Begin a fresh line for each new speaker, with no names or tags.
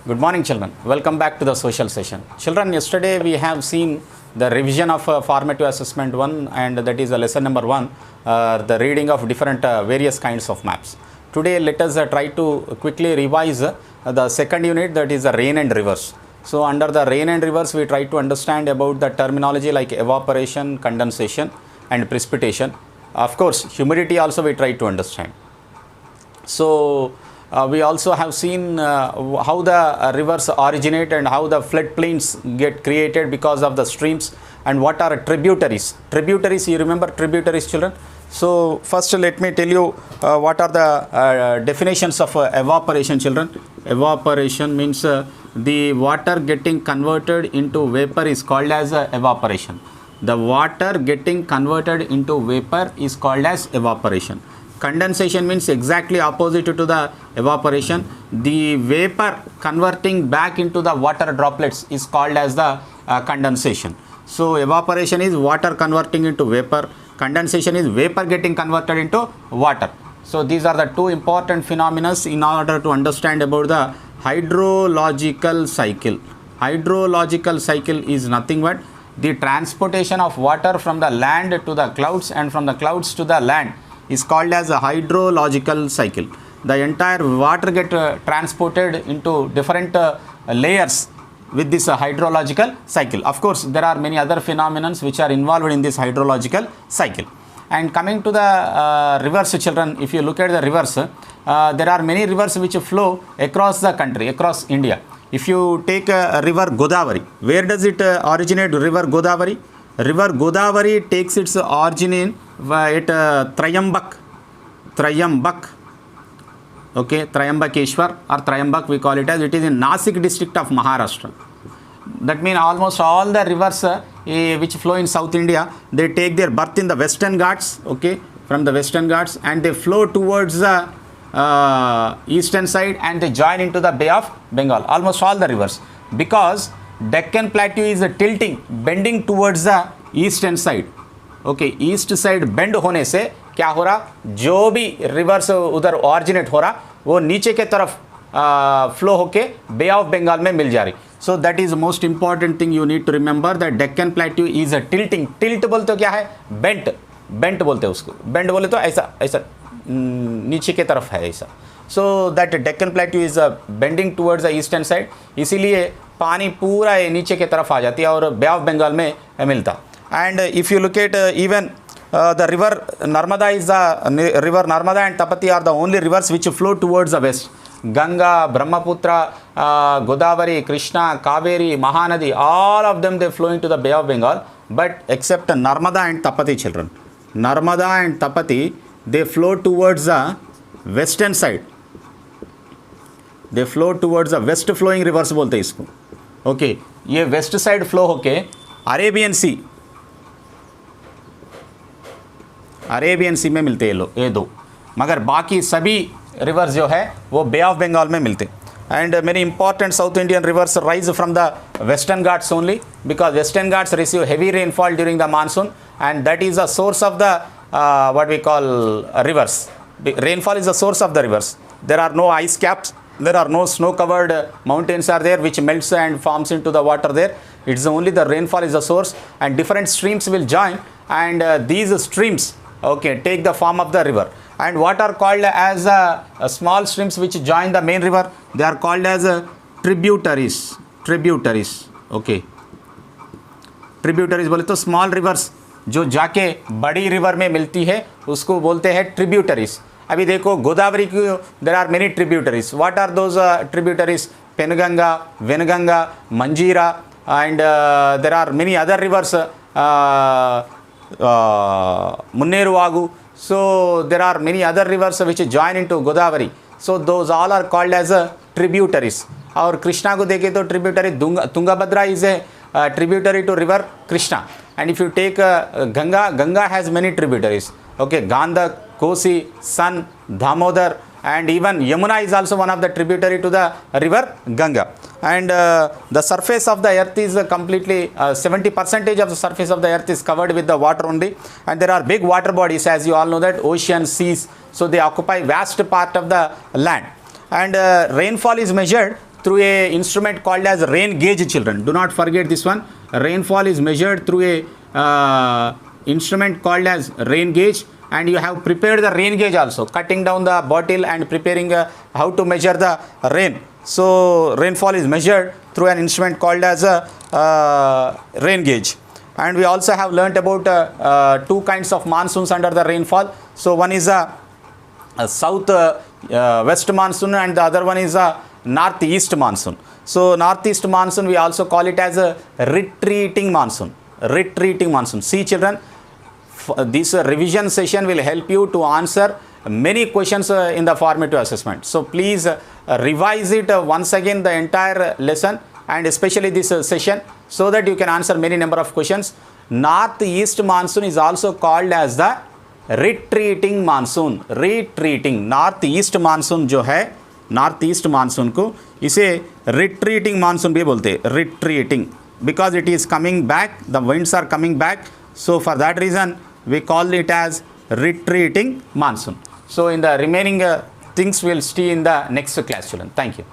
Good morning, children. Welcome back to the social session. Children, yesterday we have seen the revision of formative assessment 1, and that is lesson number 1, the reading of different various kinds of maps. Today let us try to quickly revise the second unit, that is the rain and rivers. So under the rain and rivers we try to understand about the terminology like evaporation, condensation and precipitation. Of course humidity also we try to understand. So we also have seen how the rivers originate and how the floodplains get created because of the streams, and what are tributaries. Tributaries, you remember tributaries, children? So first let me tell you what are the definitions of evaporation, children. Evaporation means the water getting converted into vapor is called as evaporation. The water getting converted into vapor is called as evaporation. Condensation means exactly opposite to the evaporation. The vapor converting back into the water droplets is called as the condensation. So evaporation is water converting into vapor. Condensation is vapor getting converted into water. So these are the two important phenomena in order to understand about the hydrological cycle. Hydrological cycle is nothing but the transportation of water from the land to the clouds and from the clouds to the land is called as a hydrological cycle. The entire water get transported into different layers with this hydrological cycle. Of course there are many other phenomena which are involved in this hydrological cycle. And coming to the rivers, children, if you look at the rivers, there are many rivers which flow across the country, across India. If you take river Godavari, where does it originate, river Godavari? River Godavari takes its origin at Trayambak, okay, Trayambakeshwar or Trayambak we call it as. It is in Nasik district of Maharashtra. That means almost all the rivers which flow in South India, they take their birth in the Western Ghats, okay, from the Western Ghats, and they flow towards the eastern side and they join into the Bay of Bengal. Almost all the rivers, because Deccan Plateau is tilting, bending towards the eastern side. Okay, east side bend होने से क्या हो रहा, जो भी reverse उधर originate हो रहा वो नीचे के तरफ फ्लो होके बे ऑफ बंगाल में मिल जा रही. So that is most important thing you need to remember, that Deccan Plateau is a tilting. Tilt बोलते हो क्या है, bent बोलते हैं उसको. Bend बोले तो ऐसा ऐसा नीचे के तरफ है ऐसा. So that Deccan Plateau is bending towards the eastern side, इसीलिए पानी पूरा नीचे के तरफ आ जाती है और बे ऑफ बंगाल में मिलता. And if you look at even the river Narmada is the river Narmada and Tapati are the only rivers which flow towards the west. Ganga, Brahmaputra, Godavari, Krishna, Kaveri, Mahanadi, all of them they flow into the Bay of Bengal, but except Narmada and Tapati, children. Narmada and Tapati, they flow towards the western side. They flow towards the west flowing rivers बोलते हैं इसको. Okay, ये west side flow होके Arabian सी में मिलते हैं ये दो, मगर बाकी सभी रिवर्स जो है वो बे ऑफ बंगाल में मिलते. And many important south Indian rivers rise from the Western Ghats only, because Western Ghats receive heavy rainfall during the monsoon, and that is the source of the what we call rivers. Rainfall is the source of the rivers. There are no ice caps, there are no snow covered mountains are there which melts and forms into the water there. It's only the rainfall is the source, and different streams will join, and these streams, okay, take the form of the river. And what are called as small streams which join the main river, they are called as tributaries. Okay, tributaries बोले तो small rivers जो जाके बड़ी river में मिलती है उसको बोलते हैं ट्रिब्यूटरीज. अभी देखो गोदावरी की there are many tributaries. What are those tributaries? Penganga, Wainganga, Manjira, and there are many other rivers, Munneru वागू. So there are many other rivers which join into Godavari. So those all are called as tributaries. और कृष्णा को देखे तो tributary Tungabhadra is a tributary to river Krishna. And if you take Ganga has many tributaries. Okay, Gandak, Kosi, San, Damodar, and even Yamuna is also one of the tributary to the river Ganga. And the surface of the earth is completely 70% of the surface of the earth is covered with the water only, and there are big water bodies, as you all know, that ocean, seas, so they occupy vast part of the land. And rainfall is measured through a instrument called as rain gauge, children. Do not forget this one. Rainfall is measured through a instrument called as rain gauge, and you have prepared the rain gauge also, cutting down the bottle and preparing how to measure the rain. So rainfall is measured through an instrument called as a rain gauge. And we also have learnt about two kinds of monsoons under the rainfall. So one is a south west monsoon, and the other one is a northeast monsoon. So northeast monsoon, we also call it as a retreating monsoon. Retreating monsoon. See children, this revision session will help you to answer many questions in the formative assessment. So please revise it once again, the entire lesson, and especially this session, so that you can answer many number of questions. Northeast monsoon is also called as the retreating monsoon. Retreating, northeast monsoon जो है, northeast monsoon को इसे retreating monsoon भी बोलते हैं. Retreating, because it is coming back, the winds are coming back. So for that reason we call it as retreating monsoon. So in the remaining things we'll see in the next class, children. Thank you.